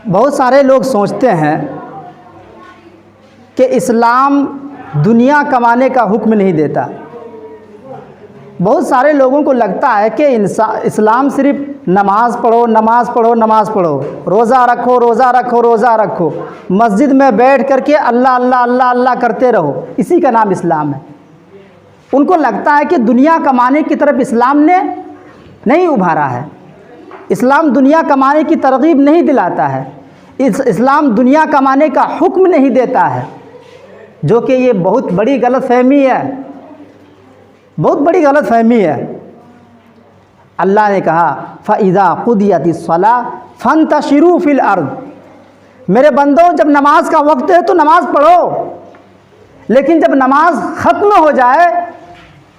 بہت سارے لوگ سوچتے ہیں کہ اسلام دنیا کمانے کا حکم نہیں دیتا۔ بہت سارے لوگوں کو لگتا ہے کہ اسلام صرف نماز پڑھو نماز پڑھو نماز پڑھو، روزہ رکھو روزہ رکھو روزہ رکھو، مسجد میں بیٹھ کر کے اللہ اللہ اللہ اللہ کرتے رہو، اسی کا نام اسلام ہے۔ ان کو لگتا ہے کہ دنیا کمانے کی طرف اسلام نے نہیں ابھارا ہے، اسلام دنیا کمانے کی ترغیب نہیں دلاتا ہے، اسلام دنیا کمانے کا حکم نہیں دیتا ہے، جو کہ یہ بہت بڑی غلط فہمی ہے، بہت بڑی غلط فہمی ہے۔ اللہ نے کہا فَإِذَا قُضِيَتِ الصَّلَاةُ فَانْتَشِرُوا فِي الْأَرْضِ، میرے بندوں جب نماز کا وقت ہے تو نماز پڑھو، لیکن جب نماز ختم ہو جائے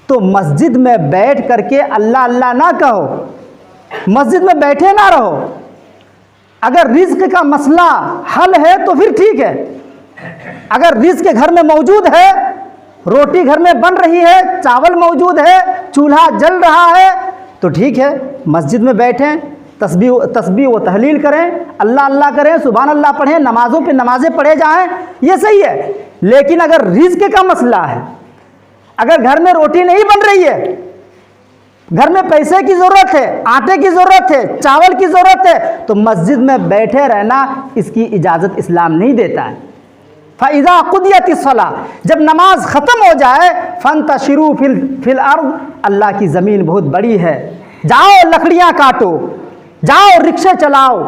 تو مسجد میں بیٹھ کر کے اللہ اللہ نہ کہو، مسجد میں بیٹھے نہ رہو۔ اگر رزق کا مسئلہ حل ہے تو پھر ٹھیک ہے، اگر رزق گھر میں موجود ہے، روٹی گھر میں بن رہی ہے، چاول موجود ہے، چولہا جل رہا ہے تو ٹھیک ہے، مسجد میں بیٹھیں، تسبیح و تحلیل کریں، اللہ اللہ کریں، سبحان اللہ پڑھیں، نمازوں پہ نمازیں پڑھے جائیں، یہ صحیح ہے۔ لیکن اگر رزق کا مسئلہ ہے، اگر گھر میں روٹی نہیں بن رہی ہے، گھر میں پیسے کی ضرورت ہے، آٹے کی ضرورت ہے، چاول کی ضرورت ہے، تو مسجد میں بیٹھے رہنا اس کی اجازت اسلام نہیں دیتا ہے۔ فَإِذَا قُضِيَتِ الصَّلَاةُ، جب نماز ختم ہو جائے، فَانْتَشِرُوا فِي الْأَرْضِ، اللہ کی زمین بہت بڑی ہے، جاؤ لکڑیاں کاٹو، جاؤ رکشے چلاؤ،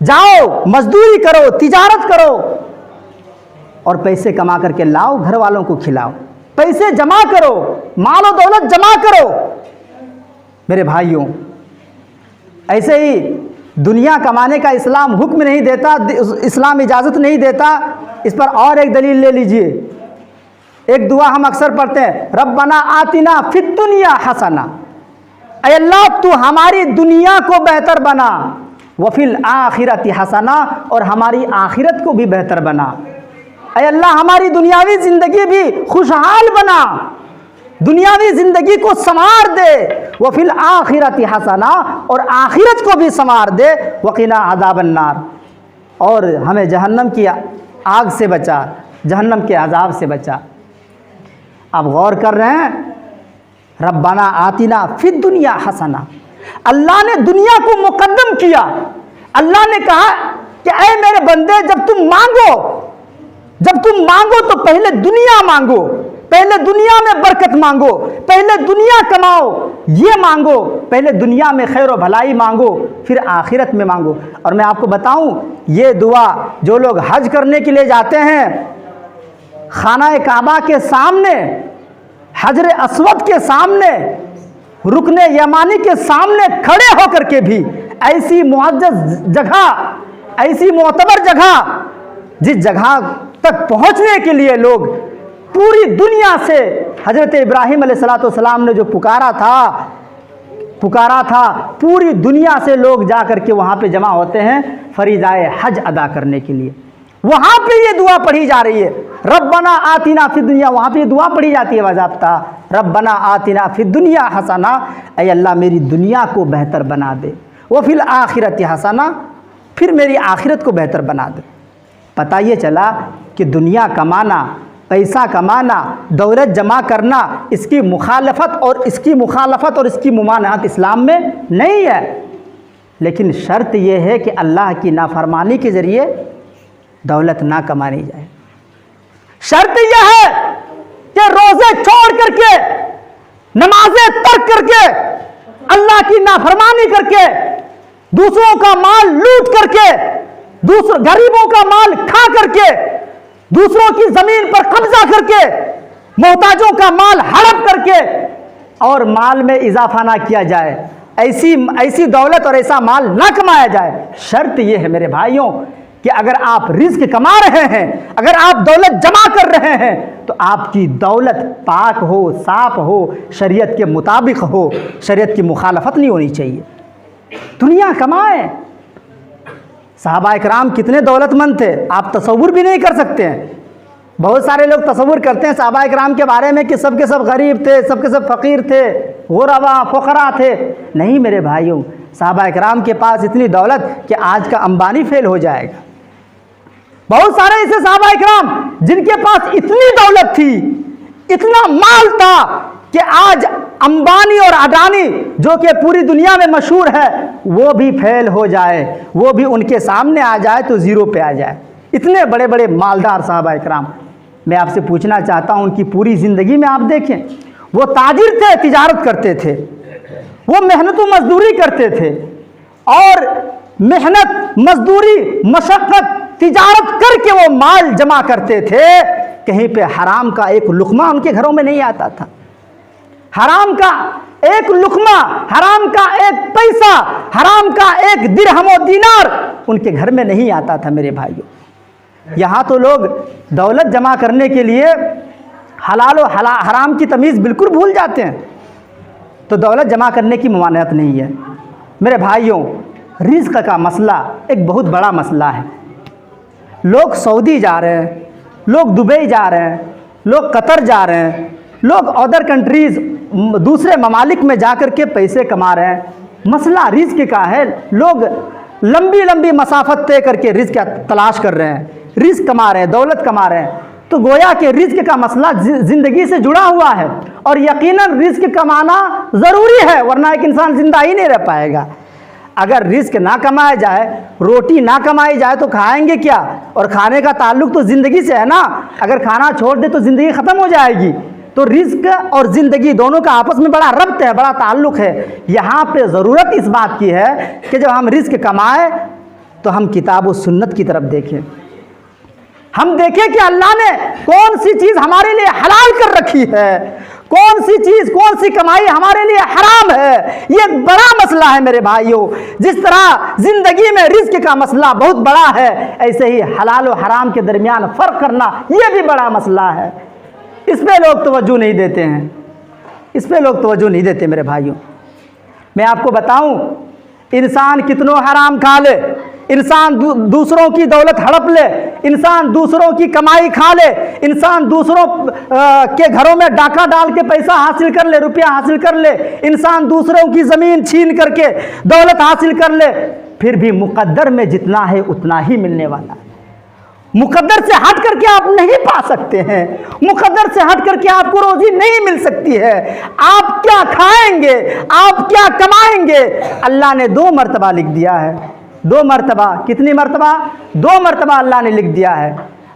جاؤ مزدوری کرو، تجارت کرو، اور پیسے کما کر کے لاؤ، گھر والوں کو کھلاؤ، پیسے جمع کرو، مال و دولت جمع کرو۔ میرے بھائیوں، ایسے ہی دنیا کمانے کا اسلام حکم نہیں دیتا، اسلام اجازت نہیں دیتا، اس پر اور ایک دلیل لے لیجئے۔ ایک دعا ہم اکثر پڑھتے ہیں، ربنا آتنا فی الدنیا حسنہ، اے اللہ تو ہماری دنیا کو بہتر بنا، وفی الآخرۃ حسنہ، اور ہماری آخرت کو بھی بہتر بنا، اے اللہ ہماری دنیاوی زندگی بھی خوشحال بنا، دنیاوی زندگی کو سنوار دے، وفی الآخرۃ حسنہ، اور آخرت کو بھی سنوار دے، وقنا عذاب النار، اور ہمیں جہنم کی آگ سے بچا، جہنم کے عذاب سے بچا۔ آپ غور کر رہے ہیں، ربنا آتنا فی الدنیا حسنہ، اللہ نے دنیا کو مقدم کیا۔ اللہ نے کہا کہ اے میرے بندے، جب تم مانگو تو پہلے دنیا مانگو، پہلے دنیا میں برکت مانگو، پہلے دنیا کماؤ، یہ مانگو، پہلے دنیا میں خیر و بھلائی مانگو، پھر آخرت میں مانگو۔ اور میں آپ کو بتاؤں، یہ دعا جو لوگ حج کرنے کے لیے جاتے ہیں، خانہ کعبہ کے سامنے، حجر اسود کے سامنے، رکن یمانی کے سامنے کھڑے ہو کر کے بھی ایسی معزز جگہ، ایسی معتبر جگہ، جس جگہ تک پہنچنے کے لیے لوگ پوری دنیا سے، حضرت ابراہیم علیہ السلام نے جو پکارا تھا، پوری دنیا سے لوگ جا کر کے وہاں پہ جمع ہوتے ہیں فریضۂ حج ادا کرنے کے لیے۔ وہاں پہ یہ دعا پڑھی جا رہی ہے، ربنا آتنا فی الدنیا، وہاں پہ یہ دعا پڑھی جاتی ہے باضابطہ، ربنا آتنا فی الدنیا حسنہ، اے اللہ میری دنیا کو بہتر بنا دے، وفی الآخرۃ حسنہ، پھر میری آخرت کو بہتر بنا دے۔ پتہ یہ چلا کہ دنیا کمانا، پیسہ کمانا، دولت جمع کرنا، اس کی مخالفت اور اس کی ممانعت اسلام میں نہیں ہے، لیکن شرط یہ ہے کہ اللہ کی نافرمانی کے ذریعے دولت نہ کمانی جائے۔ شرط یہ ہے کہ روزے چھوڑ کر کے، نمازیں ترک کر کے، اللہ کی نافرمانی کر کے، دوسروں کا مال لوٹ کر کے، غریبوں کا مال کھا کر کے، دوسروں کی زمین پر قبضہ کر کے، محتاجوں کا مال ہڑپ کر کے، اور مال میں اضافہ نہ کیا جائے، ایسی دولت اور ایسا مال نہ کمایا جائے۔ شرط یہ ہے میرے بھائیوں کہ اگر آپ رزق کما رہے ہیں، اگر آپ دولت جمع کر رہے ہیں، تو آپ کی دولت پاک ہو، صاف ہو، شریعت کے مطابق ہو، شریعت کی مخالفت نہیں ہونی چاہیے۔ دنیا کمائیں۔ صحابہ اکرام کتنے دولت مند تھے، آپ تصور بھی نہیں کر سکتے ہیں۔ بہت سارے لوگ تصور کرتے ہیں صحابہ اکرام کے بارے میں کہ سب کے سب غریب تھے، سب کے سب فقیر تھے، غربا فقراء تھے۔ نہیں میرے بھائیوں، صحابہ اکرام کے پاس اتنی دولت کہ آج کا امبانی فیل ہو جائے گا۔ بہت سارے ایسے صحابہ اکرام جن کے پاس اتنی دولت تھی، اتنا مال تھا کہ آج امبانی اور اڈانی جو کہ پوری دنیا میں مشہور ہے وہ بھی فیل ہو جائے، وہ بھی ان کے سامنے آ جائے تو زیرو پہ آ جائے۔ اتنے بڑے بڑے مالدار صحابہ اکرام، میں آپ سے پوچھنا چاہتا ہوں ان کی پوری زندگی میں آپ دیکھیں، وہ تاجر تھے، تجارت کرتے تھے، وہ محنت و مزدوری کرتے تھے، اور محنت مزدوری مشقت تجارت کر کے وہ مال جمع کرتے تھے، کہیں پہ حرام کا ایک لقمہ ان کے گھروں میں نہیں آتا تھا، حرام کا ایک لقمہ، حرام کا ایک پیسہ، حرام کا ایک درہم و دینار ان کے گھر میں نہیں آتا تھا میرے بھائیوں۔ یہاں تو لوگ دولت جمع کرنے کے لیے حلال و حرام کی تمیز بالکل بھول جاتے ہیں، تو دولت جمع کرنے کی ممانعت نہیں ہے میرے بھائیوں۔ رزق کا مسئلہ ایک بہت بڑا مسئلہ ہے۔ لوگ سعودی جا رہے ہیں، لوگ دبئی جا رہے ہیں، لوگ قطر جا رہے ہیں، لوگ ادر کنٹریز دوسرے ممالک میں جا کر کے پیسے کما رہے ہیں۔ مسئلہ رزق کا ہے، لوگ لمبی لمبی مسافت طے کر کے رزق تلاش کر رہے ہیں، رزق کما رہے ہیں، دولت کما رہے ہیں، تو گویا کہ رزق کا مسئلہ زندگی سے جڑا ہوا ہے، اور یقیناً رزق کمانا ضروری ہے، ورنہ ایک انسان زندہ ہی نہیں رہ پائے گا۔ اگر رزق نہ کمایا جائے، روٹی نہ کمائی جائے تو کھائیں گے کیا؟ اور کھانے کا تعلق تو زندگی سے ہے نا، اگر کھانا چھوڑ دے تو زندگی ختم ہو جائے گی۔ تو رزق اور زندگی دونوں کا آپس میں بڑا ربط ہے، بڑا تعلق ہے۔ یہاں پہ ضرورت اس بات کی ہے کہ جب ہم رزق کمائیں تو ہم کتاب و سنت کی طرف دیکھیں، ہم دیکھیں کہ اللہ نے کون سی چیز ہمارے لیے حلال کر رکھی ہے، کون سی چیز، کون سی کمائی ہمارے لیے حرام ہے۔ یہ ایک بڑا مسئلہ ہے میرے بھائیوں۔ جس طرح زندگی میں رزق کا مسئلہ بہت بڑا ہے، ایسے ہی حلال و حرام کے درمیان فرق کرنا یہ بھی بڑا مسئلہ ہے۔ اس پہ لوگ توجہ نہیں دیتے ہیں، اس پہ لوگ توجہ نہیں دیتے میرے بھائیوں۔ میں آپ کو بتاؤں، انسان کتنوں حرام کھا لے، انسان دوسروں کی دولت ہڑپ لے، انسان دوسروں کی کمائی کھا لے، انسان دوسروں کے گھروں میں ڈاکہ ڈال کے پیسہ حاصل کر لے، روپیہ حاصل کر لے، انسان دوسروں کی زمین چھین کر کے دولت حاصل کر لے، پھر بھی مقدر میں جتنا ہے اتنا ہی ملنے والا ہے۔ مقدر سے ہٹ کر کے آپ نہیں پا سکتے ہیں، مقدر سے ہٹ کر کے آپ کو روزی نہیں مل سکتی ہے۔ آپ کیا کھائیں گے، آپ کیا کمائیں گے، اللہ نے 2 مرتبہ لکھ دیا ہے۔ 2 مرتبہ، کتنی مرتبہ؟ 2 مرتبہ اللہ نے لکھ دیا ہے۔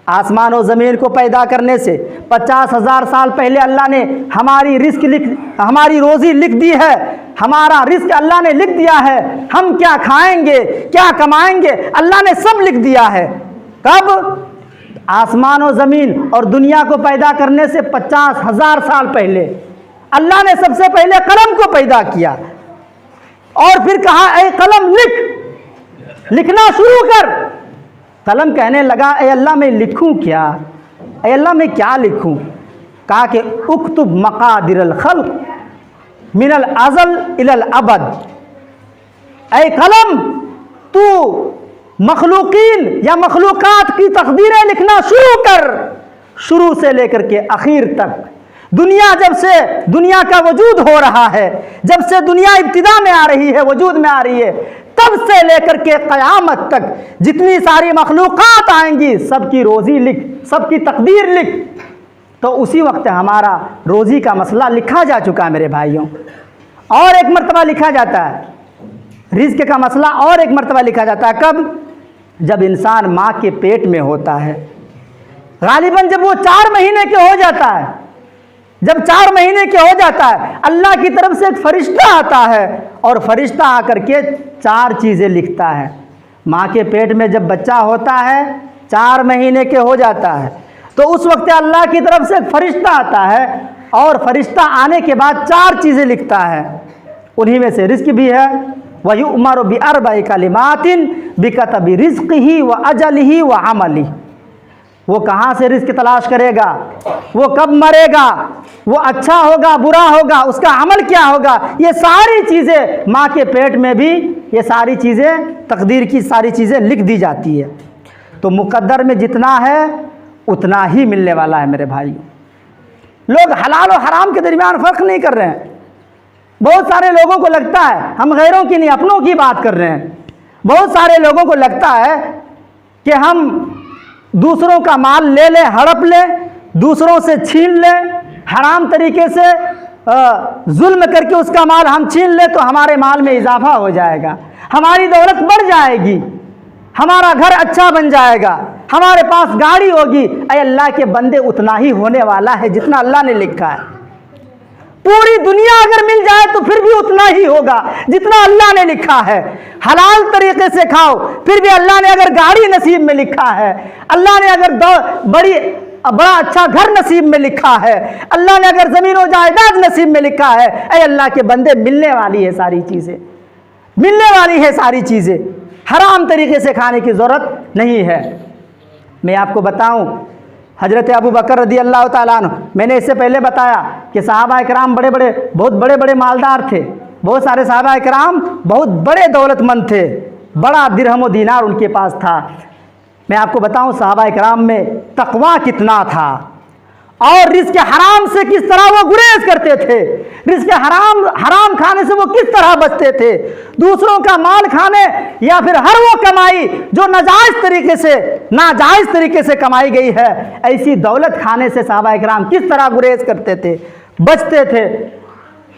آسمان و زمین کو پیدا کرنے سے 50,000 سال پہلے اللہ نے ہماری روزی لکھ دی ہے، ہمارا رزق اللہ نے لکھ دیا ہے، ہم کیا کھائیں گے، کیا کمائیں گے، اللہ نے سب لکھ دیا ہے۔ کب؟ آسمان و زمین اور دنیا کو پیدا کرنے سے 50,000 سال پہلے اللہ نے سب سے پہلے قلم کو پیدا کیا، اور پھر کہا اے قلم لکھنا شروع کر۔ قلم کہنے لگا اے اللہ میں لکھوں کیا، اے اللہ میں کیا لکھوں؟ کہا کہ اکتب مقادر الخلق من الازل الی الابد، اے قلم تو مخلوقین یا مخلوقات کی تقدیریں لکھنا شروع کر، شروع سے لے کر کے اخیر تک۔ جب سے دنیا کا وجود ہو رہا ہے، جب سے دنیا ابتدا میں آ رہی ہے، وجود میں آ رہی ہے، تب سے لے کر کے قیامت تک جتنی ساری مخلوقات آئیں گی سب کی روزی لکھ، سب کی تقدیر لکھ۔ تو اسی وقت ہمارا روزی کا مسئلہ لکھا جا چکا ہے میرے بھائیوں، اور ایک مرتبہ لکھا جاتا ہے رزق کا مسئلہ، اور ایک مرتبہ لکھا جاتا ہے۔ کب؟ جب انسان ماں کے پیٹ میں ہوتا ہے، غالباً جب وہ 4 مہینے کے ہو جاتا ہے، جب 4 مہینے کے ہو جاتا ہے، اللہ کی طرف سے ایک فرشتہ آتا ہے، اور فرشتہ آ کر کے 4 چیزیں لکھتا ہے۔ ماں کے پیٹ میں جب بچہ ہوتا ہے، 4 مہینے کے ہو جاتا ہے، تو اس وقت اللہ کی طرف سے ایک فرشتہ آتا ہے، اور فرشتہ آنے کے بعد 4 چیزیں لکھتا ہے۔ انہی میں سے رزق بھی ہے۔ وَيُؤْمَرُ بِأَرْبَعِ كَلِمَاتٍ بِكَتْبِ رِزْقِهِ وَأَجَلِهِ وَعَمَلِهِ۔ وہ کہاں سے رزق تلاش کرے گا، وہ کب مرے گا، وہ اچھا ہوگا برا ہوگا، اس کا عمل کیا ہوگا، یہ ساری چیزیں ماں کے پیٹ میں بھی، یہ ساری چیزیں تقدیر کی ساری چیزیں لکھ دی جاتی ہے۔ تو مقدر میں جتنا ہے اتنا ہی ملنے والا ہے میرے بھائی۔ لوگ حلال و حرام کے درمیان فرق نہیں کر رہے ہیں۔ بہت سارے لوگوں کو لگتا ہے، ہم غیروں کی نہیں اپنوں کی بات کر رہے ہیں، بہت سارے لوگوں کو لگتا ہے کہ ہم دوسروں کا مال لے لیں، ہڑپ لیں، دوسروں سے چھین لیں، حرام طریقے سے ظلم کر کے اس کا مال ہم چھین لیں تو ہمارے مال میں اضافہ ہو جائے گا، ہماری دولت بڑھ جائے گی، ہمارا گھر اچھا بن جائے گا، ہمارے پاس گاڑی ہوگی۔ اے اللہ کے بندے، اتنا ہی ہونے والا ہے جتنا اللہ نے لکھا ہے۔ پوری دنیا اگر مل جائے تو پھر بھی اتنا ہی ہوگا جتنا اللہ نے لکھا ہے۔ حلال طریقے سے کھاؤ، پھر بھی اللہ نے اگر گاڑی نصیب میں لکھا ہے، اللہ نے اگر بڑا اچھا گھر نصیب میں لکھا ہے، اللہ نے اگر زمین و جائیداد نصیب میں لکھا ہے، اے اللہ کے بندے ملنے والی ہے ساری چیزیں، ملنے والی ہے ساری چیزیں، حرام طریقے سے کھانے کی ضرورت نہیں ہے۔ میں آپ کو بتاؤں، حضرت ابو بکر رضی اللہ تعالیٰ عنہ، میں نے اس سے پہلے بتایا کہ صحابہ کرام بہت بڑے مالدار تھے، بہت سارے صحابہ کرام بہت بڑے دولت مند تھے، بڑا درہم و دینار ان کے پاس تھا۔ میں آپ کو بتاؤں صحابہ کرام میں تقویٰ کتنا تھا، اور رزق حرام سے کس طرح وہ گریز کرتے تھے، رزق حرام کھانے سے وہ کس طرح بچتے تھے، دوسروں کا مال کھانے یا پھر ہر وہ کمائی جو ناجائز طریقے سے کمائی گئی ہے، ایسی دولت کھانے سے صحابہ کرام کس طرح گریز کرتے تھے، بچتے تھے۔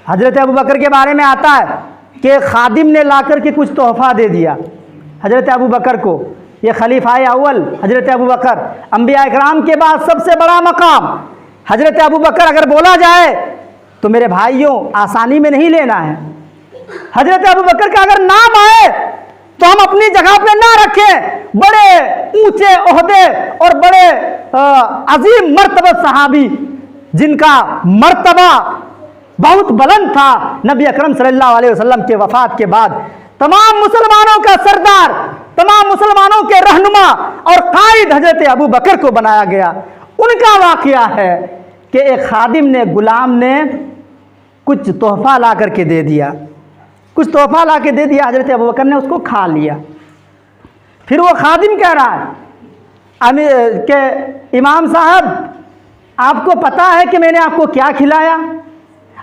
حضرت ابو بکر کے بارے میں آتا ہے کہ خادم نے لا کر کے کچھ تحفہ دے دیا حضرت ابو بکر کو۔ یہ خلیفہ اول حضرت ابو بکر، انبیاء کرام کے بعد سب سے بڑا مقام حضرت ابو بکر، اگر بولا جائے تو میرے بھائیوں آسانی میں نہیں لینا ہے۔ حضرت ابو بکر کا اگر نام آئے تو ہم اپنی جگہ پہ نہ رکھیں، بڑے اونچے عہدے اور بڑے عظیم مرتبہ صحابی جن کا مرتبہ بہت بلند تھا، نبی اکرم صلی اللہ علیہ وسلم کے وفات کے بعد تمام مسلمانوں کا سردار، تمام مسلمانوں کے رہنما اور قائد حضرت ابو بکر کو بنایا گیا۔ ان کا واقعہ ہے کہ ایک خادم نے، غلام نے کچھ تحفہ لا کر کے دے دیا، کچھ تحفہ لا کے دے دیا، حضرت ابو بکر نے اس کو کھا لیا۔ پھر وہ خادم کہہ رہا ہے کہ امام صاحب آپ کو پتہ ہے کہ میں نے آپ کو کیا کھلایا؟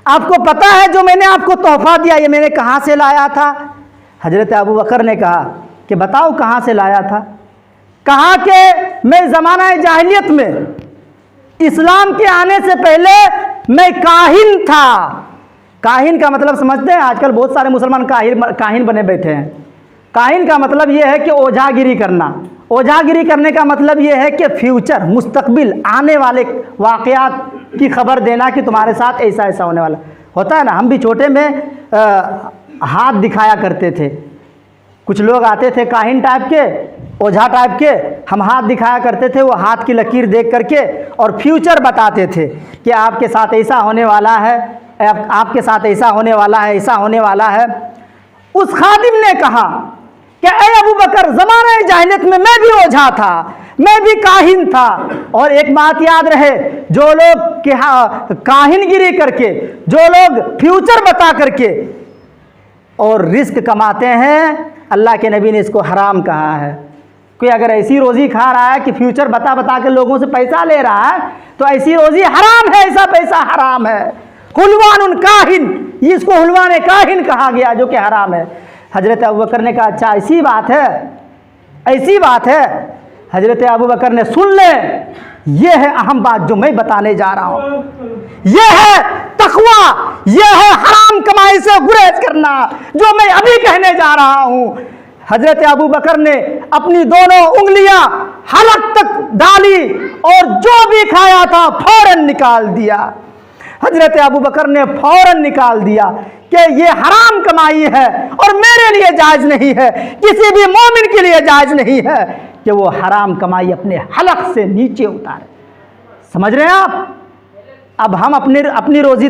آپ کو پتہ ہے جو میں نے آپ کو تحفہ دیا یہ میں نے کہاں سے لایا تھا؟ حضرت ابو بکر نے کہا کہ بتاؤ کہاں سے لایا تھا؟ کہا کہ میں زمانہ جاہلیت میں، اسلام کے آنے سے پہلے میں کاہن تھا۔ کاہن کا مطلب سمجھتے ہیں؟ آج کل بہت سارے مسلمان کاہن بنے بیٹھے ہیں۔ کاہن کا مطلب یہ ہے کہ اوجھا گیری کرنا۔ اوجھا گیری کرنے کا مطلب یہ ہے کہ فیوچر، مستقبل، آنے والے واقعات کی خبر دینا کہ تمہارے ساتھ ایسا ایسا ہونے والا ہوتا ہے نا۔ ہم بھی چھوٹے میں ہاتھ دکھایا کرتے تھے، کچھ لوگ آتے تھے کاہن ٹائپ کے، اوجھا ٹائپ کے، ہم ہاتھ دکھایا کرتے تھے، وہ ہاتھ کی لکیر دیکھ کر کے اور فیوچر بتاتے تھے کہ آپ کے ساتھ ایسا ہونے والا ہے، آپ کے ساتھ ایسا ہونے والا ہے، ایسا ہونے والا ہے۔ اس خادم نے کہا کہ اے ابو بکر، زمانہ جاہلیت میں بھی اوجھا تھا، میں بھی کاہن تھا، اور ایک بات یاد رہے، جو لوگ کاہن گیری کر کے، جو لوگ فیوچر بتا کر کے اور رزق کماتے ہیں، اللہ کے نبی نے اس کو حرام کہا ہے۔ کوئی اگر ایسی روزی کھا رہا ہے کہ فیوچر بتا کے لوگوں سے پیسہ لے رہا ہے تو ایسی روزی حرام ہے، ایسا پیسہ حرام ہے۔ حلوان کاہن، اس کو حلوان کاہن کہا گیا جو کہ حرام ہے۔ حضرت ابوبکر نے کہا اچھا ایسی بات ہے، ایسی بات ہے۔ حضرت ابوبکر نے سن لے، یہ ہے اہم بات جو میں بتانے جا رہا ہوں، یہ ہے تقویٰ، یہ ہے حرام کمائی سے گریز کرنا جو میں ابھی کہنے جا رہا ہوں۔ حضرت ابوبکر نے اپنی دونوں انگلیاں حلق تک ڈالی اور جو بھی کھایا تھا فوراً نکال دیا۔ حضرت ابوبکر نے فوراً نکال دیا کہ یہ حرام کمائی ہے اور میرے لیے جائز نہیں ہے، کسی بھی مومن کے لیے جائز نہیں ہے کہ وہ حرام کمائی اپنے حلق سے نیچے اتارے۔ سمجھ رہے ہیں آپ؟ اب ہم اپنی روزی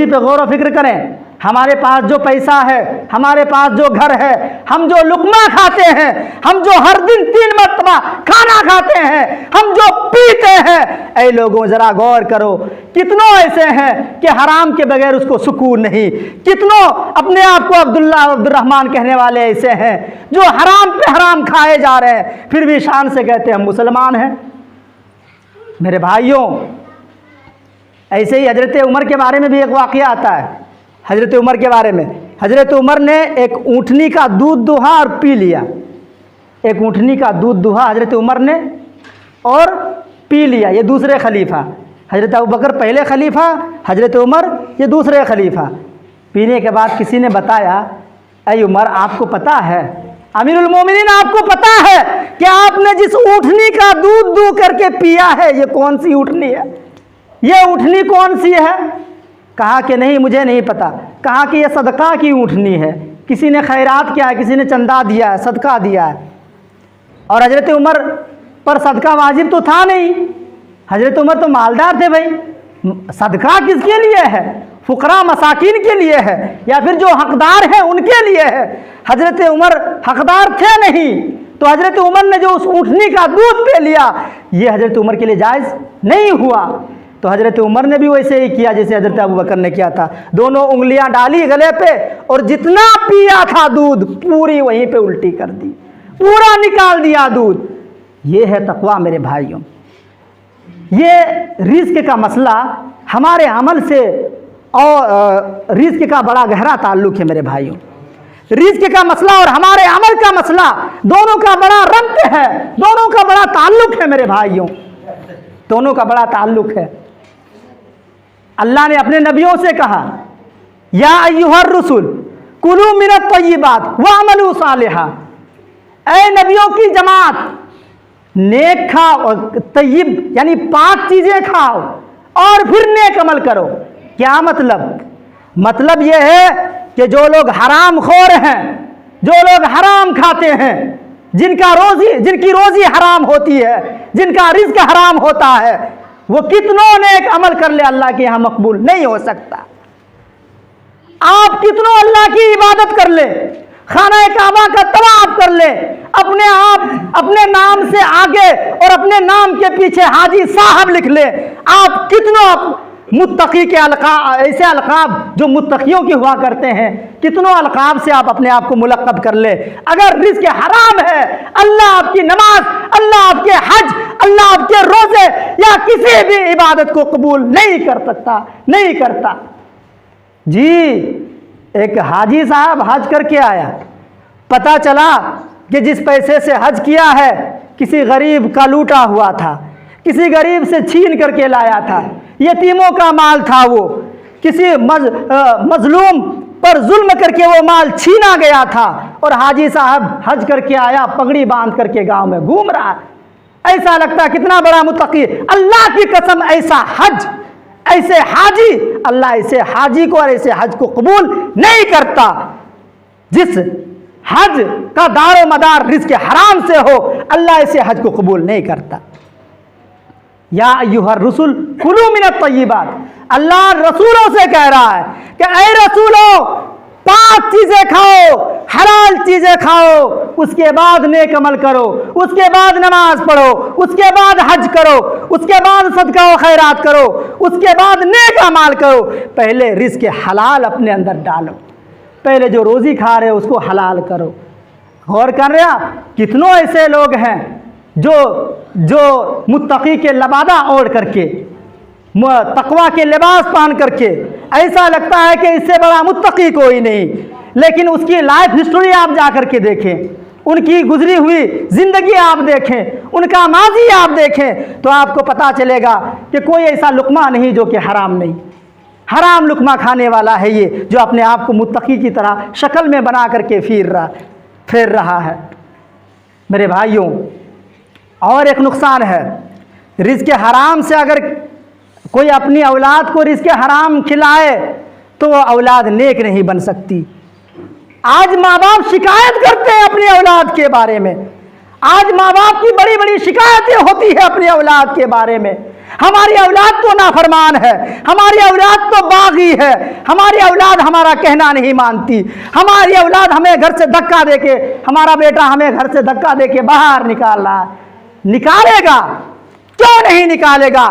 پہ غور و فکر کریں۔ ہمارے پاس جو پیسہ ہے، ہمارے پاس جو گھر ہے، ہم جو لقمہ کھاتے ہیں، ہم جو ہر دن 3 مرتبہ کھانا کھاتے ہیں، ہم جو پیتے ہیں، اے لوگوں ذرا غور کرو، کتنوں ایسے ہیں کہ حرام کے بغیر اس کو سکون نہیں، کتنوں اپنے آپ کو عبداللہ عبد الرحمن کہنے والے ایسے ہیں جو حرام پہ حرام کھائے جا رہے ہیں، پھر بھی شان سے کہتے ہیں ہم مسلمان ہیں۔ میرے بھائیوں، ایسے ہی حضرت عمر کے بارے میں بھی ایک واقعہ آتا ہے حضرت عمر کے بارے میں، حضرت عمر نے ایک اونٹنی کا دودھ دوہا اور پی لیا، ایک اونٹنی کا دودھ دوہا حضرت عمر نے اور پی لیا۔ یہ دوسرے خلیفہ، حضرت ابوبکر پہلے خلیفہ، حضرت عمر یہ دوسرے خلیفہ۔ پینے کے بعد کسی نے بتایا، اے عمر آپ کو پتہ ہے، امیر المومنین آپ کو پتہ ہے کہ آپ نے جس اونٹنی کا دودھ دو کر کے پیا ہے یہ کون سی اونٹنی ہے، یہ اونٹنی کون سی ہے؟ کہا کہ نہیں مجھے نہیں پتہ۔ کہا کہ یہ صدقہ کی اونٹنی ہے، کسی نے خیرات کیا ہے، کسی نے چندہ دیا ہے، صدقہ دیا ہے۔ اور حضرت عمر پر صدقہ واجب تو تھا نہیں، حضرت عمر تو مالدار تھے بھائی، صدقہ کس کے لیے ہے؟ فقراء مساکین کے لیے ہے، یا پھر جو حقدار ہیں ان کے لیے ہے۔ حضرت عمر حقدار تھے نہیں، تو حضرت عمر نے جو اس اونٹنی کا دودھ پی لیا یہ حضرت عمر کے لیے جائز نہیں ہوا۔ تو حضرت عمر نے بھی ویسے ہی کیا جیسے حضرت ابوبکر نے کیا تھا، دونوں انگلیاں ڈالی گلے پہ اور جتنا پیا تھا دودھ پوری وہیں پہ الٹی کر دی، پورا نکال دیا دودھ۔ یہ ہے تقویٰ میرے بھائیوں۔ یہ رزق کا مسئلہ ہمارے عمل سے اور رزق کا بڑا گہرا تعلق ہے میرے بھائیوں۔ رزق کا مسئلہ اور ہمارے عمل کا مسئلہ دونوں کا بڑا ربط ہے، دونوں کا بڑا تعلق ہے میرے بھائیوں، دونوں کا بڑا تعلق ہے۔ اللہ نے اپنے نبیوں سے کہا، یا ایھا الرسل کلوا من الطیبات واعملوا صالحا، اے نبیوں کی جماعت نیک کھاؤ اور طیب یعنی پاک چیزیں کھاؤ اور پھر نیک عمل کرو۔ کیا مطلب؟ مطلب یہ ہے کہ جو لوگ حرام خور ہیں، جو لوگ حرام کھاتے ہیں، جن کی روزی حرام ہوتی ہے، جن کا رزق حرام ہوتا ہے، وہ کتنوں نیک عمل کر لے اللہ کے یہاں مقبول نہیں ہو سکتا۔ آپ کتنوں اللہ کی عبادت کر لے، خانہ کعبہ کا طواف کر لے، اپنے آپ اپنے نام سے آگے اور اپنے نام کے پیچھے حاجی صاحب لکھ لے، آپ کتنوں متقی کے القاب، ایسے القاب جو متقیوں کی ہوا کرتے ہیں، کتنوں القاب سے آپ اپنے آپ کو ملقب کر لے، اگر رزق حرام ہے اللہ آپ کی نماز، اللہ آپ کے حج، اللہ آپ کے روزے یا کسی بھی عبادت کو قبول نہیں کر سکتا، نہیں کرتا۔ جی ایک حاجی صاحب حج کر کے آیا، پتہ چلا کہ جس پیسے سے حج کیا ہے کسی غریب کا لوٹا ہوا تھا، کسی غریب سے چھین کر کے لایا تھا، یتیموں کا مال تھا، وہ کسی مظلوم پر ظلم کر کے وہ مال چھینا گیا تھا، اور حاجی صاحب حج کر کے آیا، پگڑی باندھ کر کے گاؤں میں گھوم رہا ہے، ایسا لگتا ہے کتنا بڑا متقی۔ اللہ کی قسم ایسا حج، ایسے حاجی، اللہ ایسے حاجی کو اور ایسے حج کو قبول نہیں کرتا۔ جس حج کا دار و مدار رزق حرام سے ہو اللہ ایسے حج کو قبول نہیں کرتا۔ یا ایھا الرسل کلوا من الطیبات، اللہ رسولوں سے کہہ رہا ہے کہ اے رسولوں پاک چیزیں کھاؤ، حلال چیزیں کھاؤ، اس کے بعد نیک عمل کرو، اس کے بعد نماز پڑھو، اس کے بعد حج کرو، اس کے بعد صدقہ و خیرات کرو، اس کے بعد نیک اعمال کرو۔ پہلے رزق حلال اپنے اندر ڈالو، پہلے جو روزی کھا رہے ہو اس کو حلال کرو۔ غور کر رہے آپ کتنوں ایسے لوگ ہیں جو متقی کے لبادہ اوڑھ کر کے، تقویٰ کے لباس پہن کر کے ایسا لگتا ہے کہ اس سے بڑا متقی کوئی نہیں، لیکن اس کی لائف ہسٹوری آپ جا کر کے دیکھیں، ان کی گزری ہوئی زندگی آپ دیکھیں، ان کا ماضی آپ دیکھیں تو آپ کو پتہ چلے گا کہ کوئی ایسا لقمہ نہیں جو کہ حرام نہیں، حرام لقمہ کھانے والا ہے یہ جو اپنے آپ کو متقی کی طرح شکل میں بنا کر کے پھیر رہا ہے۔ میرے بھائیوں اور ایک نقصان ہے، رزق حرام سے اگر کوئی اپنی اولاد کو رزق حرام کھلائے تو وہ اولاد نیک نہیں بن سکتی۔ آج ماں باپ شکایت کرتے ہیں اپنی اولاد کے بارے میں، آج ماں باپ کی بڑی بڑی شکایتیں ہوتی ہیں اپنی اولاد کے بارے میں، ہماری اولاد تو نافرمان ہے، ہماری اولاد تو باغی ہے، ہماری اولاد ہمارا کہنا نہیں مانتی، ہماری اولاد ہمیں گھر سے دھکا دے کے، ہمارا بیٹا ہمیں گھر سے دھکا دے کے باہر نکال رہا ہے۔ نکالے گا، کیوں نہیں نکالے گا؟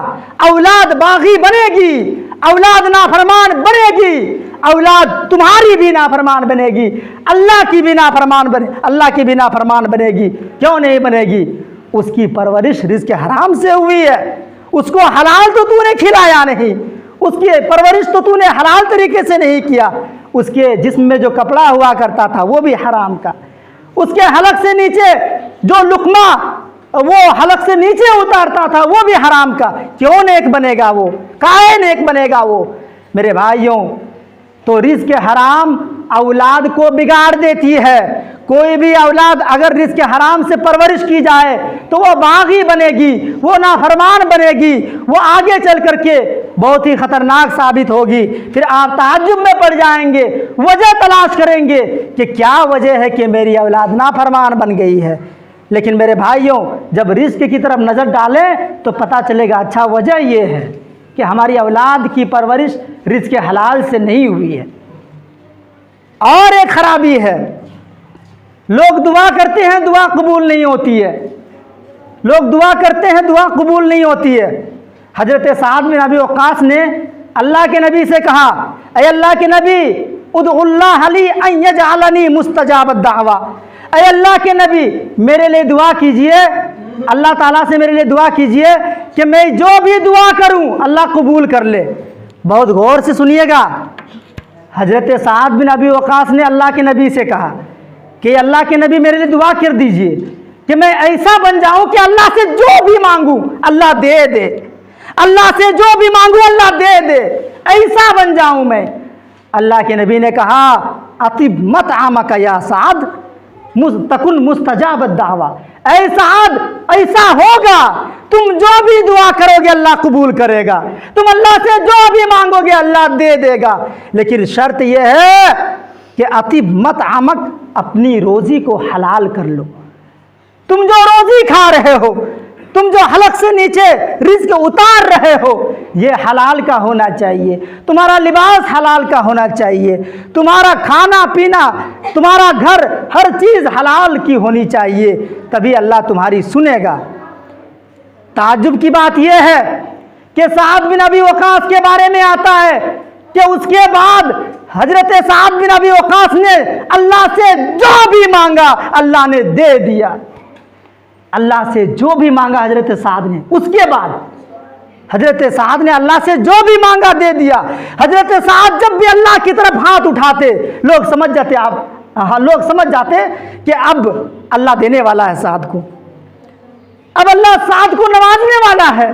اولاد باغی بنے گی، اولاد نافرمان بنے گی، اولاد تمہاری بھی نافرمان بنے گی، اللہ کی بھی نافرمان بنے گی۔ کیوں نہیں بنے گی؟ اس کی پرورش رزق حرام سے ہوئی ہے، اس کو حلال تو نے کھلایا نہیں، اس کی پرورش تو تو نے حلال طریقے سے نہیں کیا، اس کے جسم میں جو کپڑا ہوا کرتا تھا وہ بھی حرام کا، اس کے حلق سے نیچے جو لقمہ وہ حلق سے نیچے اتارتا تھا وہ بھی حرام کا۔ کیوں نیک بنے گا وہ؟ کائے نیک بنے گا وہ؟ میرے بھائیوں، تو رزق حرام اولاد کو بگاڑ دیتی ہے۔ کوئی بھی اولاد اگر رزق حرام سے پرورش کی جائے تو وہ باغی بنے گی، وہ نافرمان بنے گی، وہ آگے چل کر کے بہت ہی خطرناک ثابت ہوگی۔ پھر آپ تعجب میں پڑ جائیں گے، وجہ تلاش کریں گے کہ کیا وجہ ہے کہ میری اولاد نافرمان بن گئی ہے۔ لیکن میرے بھائیوں، جب رزق کی طرف نظر ڈالیں تو پتہ چلے گا اچھا وجہ یہ ہے کہ ہماری اولاد کی پرورش رزق حلال سے نہیں ہوئی ہے۔ اور ایک خرابی ہے، لوگ دعا کرتے ہیں دعا قبول نہیں ہوتی ہے، لوگ دعا کرتے ہیں دعا قبول نہیں ہوتی ہے۔ حضرت سعد بن ابی وقاص نے اللہ کے نبی سے کہا، اے اللہ کے نبی ادعو اللہ لی ان یجعلنی مستجاب الدعوہ، اے اللہ کے نبی میرے لیے دعا کیجئے، اللہ تعالیٰ سے میرے لیے دعا کیجئے کہ میں جو بھی دعا کروں اللہ قبول کر لے۔ بہت غور سے سنیے گا، حضرت سعد بن ابی وقاص نے اللہ کے نبی سے کہا کہ اللہ کے نبی میرے لیے دعا کر دیجئے کہ میں ایسا بن جاؤں کہ اللہ سے جو بھی مانگوں اللہ دے دے، اللہ سے جو بھی مانگوں اللہ دے دے، ایسا بن جاؤں میں۔ اللہ کے نبی نے کہا اطب مطعمک یا سعد تکن مستجاب الدعوہ، اے سعد ایسا ہوگا، تم جو بھی دعا کرو گے اللہ قبول کرے گا، تم اللہ سے جو بھی مانگو گے اللہ دے دے گا، لیکن شرط یہ ہے کہ اطب مطعمک، اپنی روزی کو حلال کر لو۔ تم جو روزی کھا رہے ہو، تم جو حلق سے نیچے رزق اتار رہے ہو، یہ حلال کا ہونا چاہیے، تمہارا لباس حلال کا ہونا چاہیے، تمہارا کھانا پینا، تمہارا گھر، ہر چیز حلال کی ہونی چاہیے، تبھی اللہ تمہاری سنے گا۔ تعجب کی بات یہ ہے کہ سعد بن ابی وقاص کے بارے میں آتا ہے کہ اس کے بعد حضرت سعد بن ابی وقاص نے اللہ سے جو بھی مانگا اللہ نے دے دیا، اللہ سے جو بھی مانگا حضرت سعد نے، اس کے بعد حضرت سعد نے اللہ سے جو بھی مانگا دے دیا۔ حضرت سعد جب بھی اللہ کی طرف ہاتھ اٹھاتے لوگ سمجھ جاتے کہ اب اللہ دینے والا ہے سعد کو، اب اللہ سعد کو نوازنے والا ہے،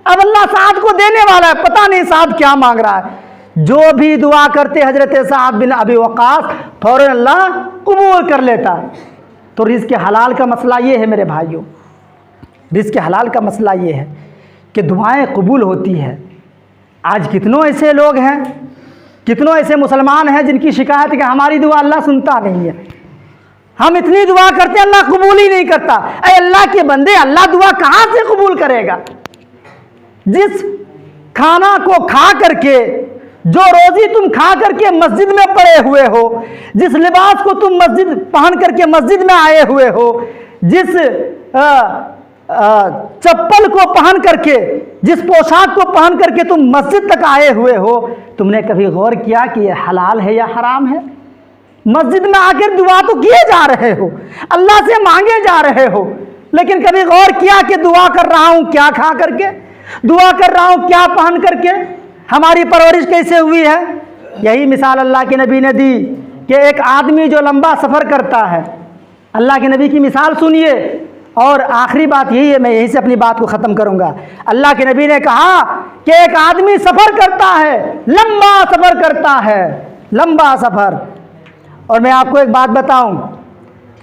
اب اللہ سعد کو دینے والا ہے، پتہ نہیں سعد کیا مانگ رہا ہے۔ جو بھی دعا کرتے حضرت سعد بن ابی وقاص فوراً اللہ قبول کر لیتا۔ تو رزق حلال کا مسئلہ یہ ہے میرے بھائیوں، رزق حلال کا مسئلہ یہ ہے کہ دعائیں قبول ہوتی ہے۔ آج کتنوں ایسے لوگ ہیں، کتنوں ایسے مسلمان ہیں جن کی شکایت ہے کہ ہماری دعا اللہ سنتا نہیں ہے، ہم اتنی دعا کرتے ہیں اللہ قبول ہی نہیں کرتا۔ اے اللہ کے بندے، اللہ دعا کہاں سے قبول کرے گا؟ جس کھانا کو کھا کر کے، جو روزی تم کھا کر کے مسجد میں پڑے ہوئے ہو، جس لباس کو تم مسجد پہن کر کے مسجد میں آئے ہوئے ہو، جس چپل کو پہن کر کے، جس پوشاک کو پہن کر کے تم مسجد تک آئے ہوئے ہو، تم نے کبھی غور کیا کہ یہ حلال ہے یا حرام ہے؟ مسجد میں آ کر دعا تو کیے جا رہے ہو، اللہ سے مانگے جا رہے ہو، لیکن کبھی غور کیا کہ دعا کر رہا ہوں کیا کھا کر کے، دعا کر رہا ہوں کیا پہن کر کے، ہماری پرورش کیسے ہوئی ہے؟ یہی مثال اللہ کے نبی نے دی کہ ایک آدمی جو لمبا سفر کرتا ہے، اللہ کے نبی کی مثال سنیے، اور آخری بات یہی ہے، میں یہیں سے اپنی بات کو ختم کروں گا۔ اللہ کے نبی نے کہا کہ ایک آدمی سفر کرتا ہے، لمبا سفر کرتا ہے، لمبا سفر، اور میں آپ کو ایک بات بتاؤں،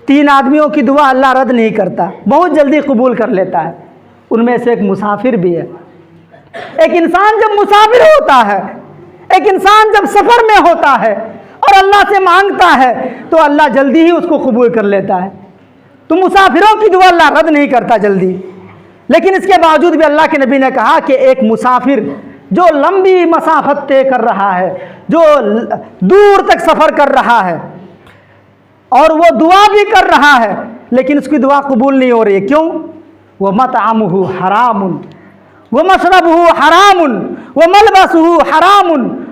3 آدمیوں کی دعا اللہ رد نہیں کرتا، بہت جلدی قبول کر لیتا ہے۔ ان میں سے ایک مسافر بھی ہے۔ ایک انسان جب مسافر ہوتا ہے، ایک انسان جب سفر میں ہوتا ہے اور اللہ سے مانگتا ہے تو اللہ جلدی ہی اس کو قبول کر لیتا ہے۔ تو مسافروں کی دعا اللہ رد نہیں کرتا جلدی، لیکن اس کے باوجود بھی اللہ کے نبی نے کہا کہ ایک مسافر جو لمبی مسافت طے کر رہا ہے، جو دور تک سفر کر رہا ہے اور وہ دعا بھی کر رہا ہے، لیکن اس کی دعا قبول نہیں ہو رہی ہے، کیوں؟ وَمَطْعَمُهُ حَرَامٌ وَمَشْرَبُهُ حَرَامٌ وَمَلْبَسُهُ حَرَامٌ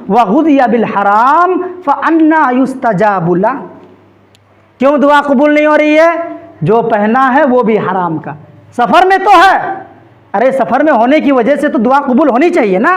وَغُذِيَ بِالْحَرَامِ فَأَنَّىٰ يُسْتَجَابُ لَهُ۔ کیوں دعا قبول نہیں ہو رہی ہے؟ جو پہنا ہے وہ بھی حرام کا، سفر میں تو ہے، ارے سفر میں ہونے کی وجہ سے تو دعا قبول ہونی چاہیے نا،